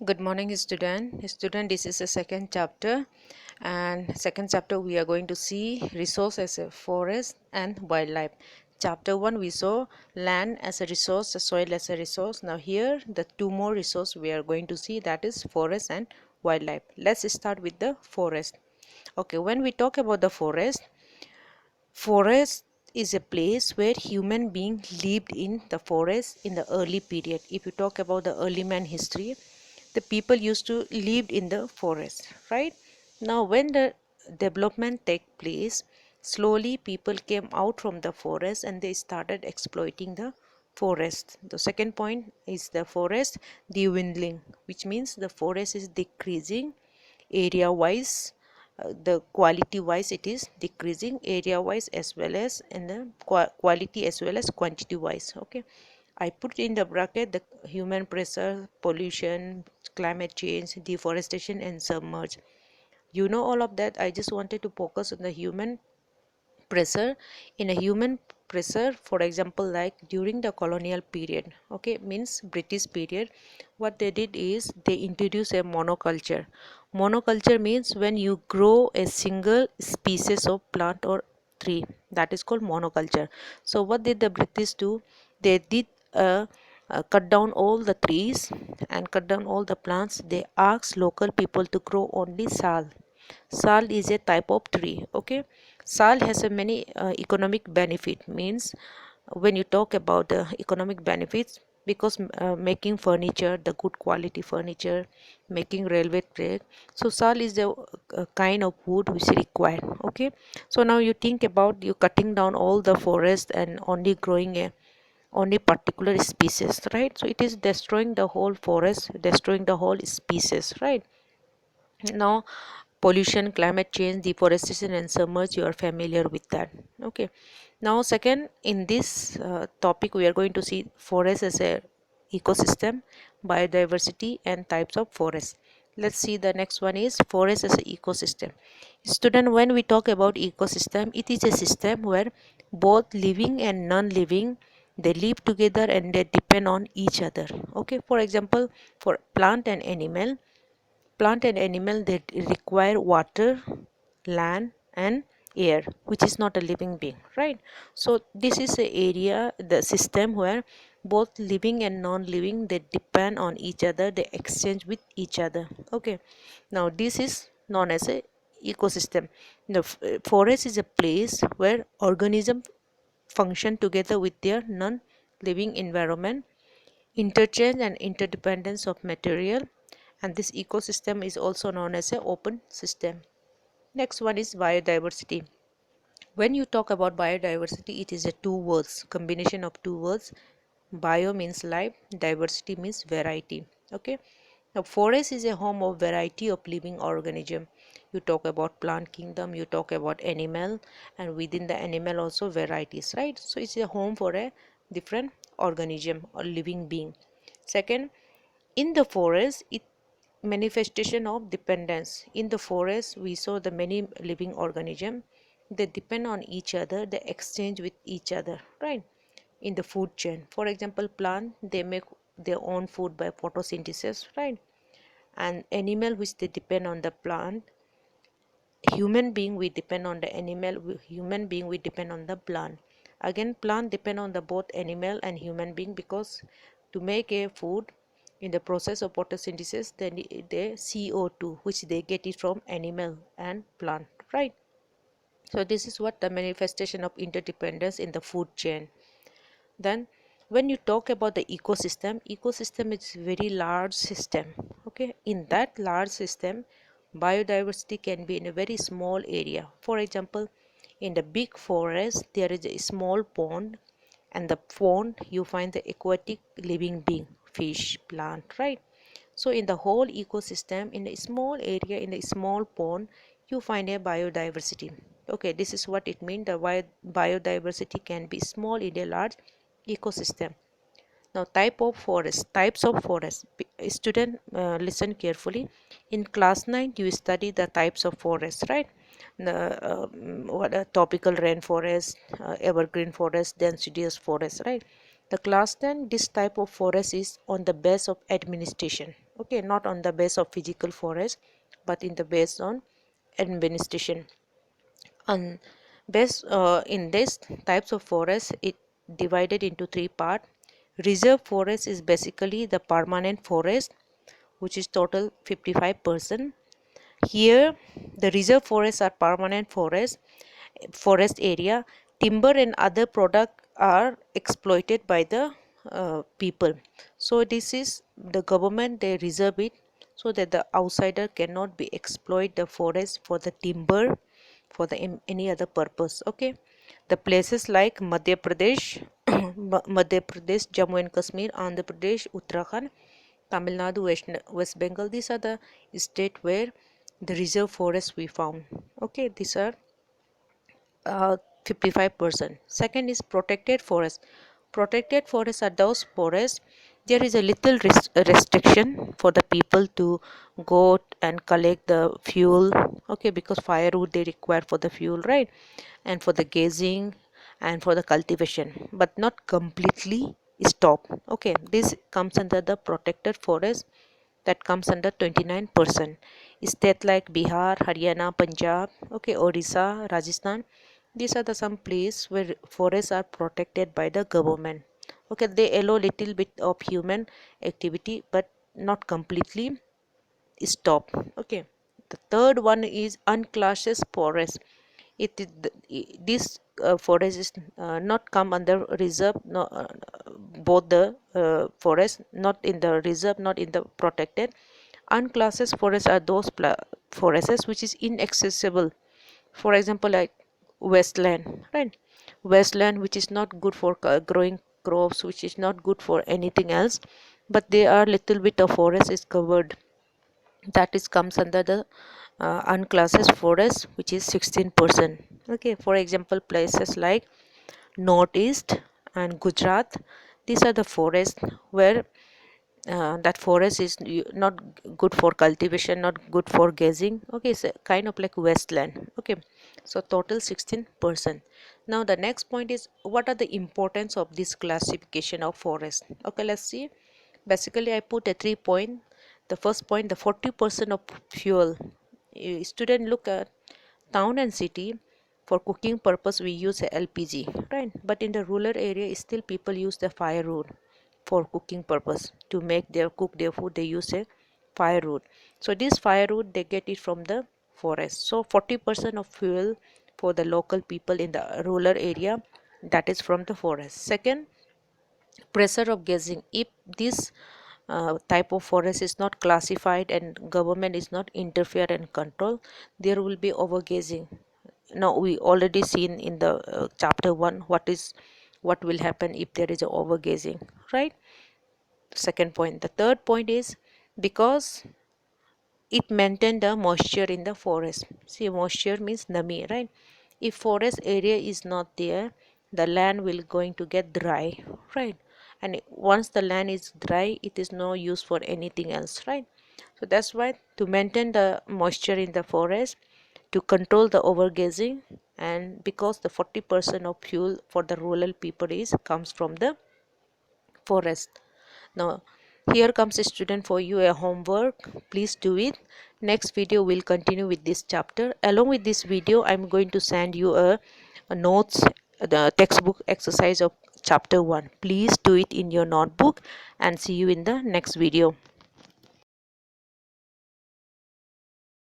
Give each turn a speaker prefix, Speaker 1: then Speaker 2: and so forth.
Speaker 1: Good morning, student. Student, this is the second chapter, and second chapter we are going to see resource as a forest and wildlife. Chapter 1 we saw land as a resource, soil as a resource. Now here the two more resource we are going to see, that is forest and wildlife. Let's start with the forest. Okay, when we talk about the forest is a place where human beings lived in the forest in the early period. If you talk about the early man history, the people used to live in the forest, right? Now when the development take place, slowly people came out from the forest and they started exploiting the forest. The second point is the forest dwindling, which means the forest is decreasing area wise. The quality wise it is decreasing area wise as well as in the quality as well as quantity wise. Okay, I put in the bracket the human pressure, pollution, climate change, deforestation, and submerge. You know all of that. I just wanted to focus on the human pressure. In a human pressure, for example, like during the colonial period, okay, means British period, what they did is they introduced a monoculture. Monoculture means when you grow a single species of plant or tree, that is called monoculture. So what did the British do? They did cut down all the trees and cut down all the plants. They asked local people to grow only sal. Sal is a type of tree. Okay, sal has a many economic benefit. Means when you talk about the economic benefits, because making furniture, the good quality furniture, making railway track, so sal is a kind of wood which is required. Okay, so now you think about you cutting down all the forest and only growing a only particular species, right? So it is destroying the whole forest, destroying the whole species, right? Now pollution, climate change, deforestation, and submerge, you are familiar with that. Okay, now second in this topic we are going to see forest as a ecosystem, biodiversity, and types of forest. Let's see, the next one is forest as an ecosystem. Student, when we talk about ecosystem, it is a system where both living and non-living, they live together and they depend on each other. Okay, for example, for plant and animal, they require water, land, and air, which is not a living being, right? So this is a area, the system where both living and non-living, they depend on each other, they exchange with each other. Okay, now this is known as a ecosystem. The forest is a place where organisms function together with their non-living environment, interchange and interdependence of material, and this ecosystem is also known as an open system. Next one is biodiversity. When you talk about biodiversity, it is a two words, combination of two words. Bio means life, diversity means variety. Okay, now forest is a home of variety of living organism. You talk about plant kingdom, you talk about animal, and within the animal also varieties, right? So it's a home for a different organism or living being. Second, in the forest, it manifestation of dependence. In the forest we saw the many living organism, they depend on each other, they exchange with each other, right? In the food chain, for example, plant, they make their own food by photosynthesis, right? And animal, which they depend on the plant. Human being, we depend on the animal. Human being, we depend on the plant. Again, plant depend on the both animal and human being, because to make a food, in the process of photosynthesis, then the CO2 which they get it from animal and plant, right? So this is what the manifestation of interdependence in the food chain. Then when you talk about the ecosystem is very large system. Okay, in that large system, biodiversity can be in a very small area. For example, in the big forest there is a small pond, and the pond you find the aquatic living being, fish, plant, right? So in the whole ecosystem, in a small area, in a small pond, you find a biodiversity. Okay, this is what it means, the biodiversity can be small in a large ecosystem. Now types of forest. Student, listen carefully. In class 9 you study the types of forest, right? The what a tropical rainforest, evergreen forest, deciduous forest, right? The class 10, this type of forest is on the base of administration. okay, not on the base of physical forest, but in the base on administration. And based in this types of forest, it divided into three parts. Reserve forest is basically the permanent forest, which is total 55%. Here the reserve forests are permanent forest area. Timber and other product are exploited by the people. So this is the government, they reserve it so that the outsider cannot be exploit the forest for the timber, for the any other purpose. Okay, the places like Madhya Pradesh, Madhya Pradesh, Jammu and Kashmir, Andhra Pradesh, Uttarakhand, Tamil Nadu, West Bengal, these are the state where the reserve forests we found. Okay, these are 55%. Second is protected forest. Protected forests are those forests there is a little restriction for the people to go and collect the fuel, okay, because firewood they require for the fuel, right, and for the gazing and for the cultivation, but not completely stop. Okay, this comes under the protected forest, that comes under 29%. State like Bihar, Haryana, Punjab, okay, Orissa, Rajasthan, these are the some place where forests are protected by the government. Okay, they allow little bit of human activity but not completely stop. Okay, the third one is unclassed forest. It is this forest is not come under reserve, no, both the forest not in the reserve, not in the protected. Unclassed forests are those forests which is inaccessible. For example, like wasteland, right? Wasteland which is not good for growing crops, which is not good for anything else, but they are little bit of forest is covered, that is comes under the unclassed forest, which is 16%. Okay, for example, places like northeast and Gujarat, these are the forests where that forest is not good for cultivation, not good for grazing. Okay, it's a kind of like wasteland. Okay, so total 16%. Now the next point is, what are the importance of this classification of forest? Okay, let's see. Basically I put a 3 point. The first point, the 40% of fuel. Student, look at town and city, for cooking purpose we use a LPG, right, but in the rural area still people use the firewood for cooking purpose. To make their cook their food, they use a firewood. So this firewood they get it from the forest. So 40% of fuel for the local people in the rural area, that is from the forest. Second, pressure of grazing. If this type of forest is not classified and government is not interfere and control, there will be overgazing. Now we already seen in the chapter 1 what will happen if there is a overgazing, right? Second point. The third point is, because it maintain the moisture in the forest. See, moisture means nami, right? If forest area is not there, the land will going to get dry, right? And once the land is dry, it is no use for anything else, right? So that's why, to maintain the moisture in the forest, to control the overgazing, and because the 40% of fuel for the rural people is comes from the forest. Now here comes a student for you a homework, please do it. Next video will continue with this chapter. Along with this video, I'm going to send you a notes, the textbook exercise of chapter 1. Please do it in your notebook, and see you in the next video.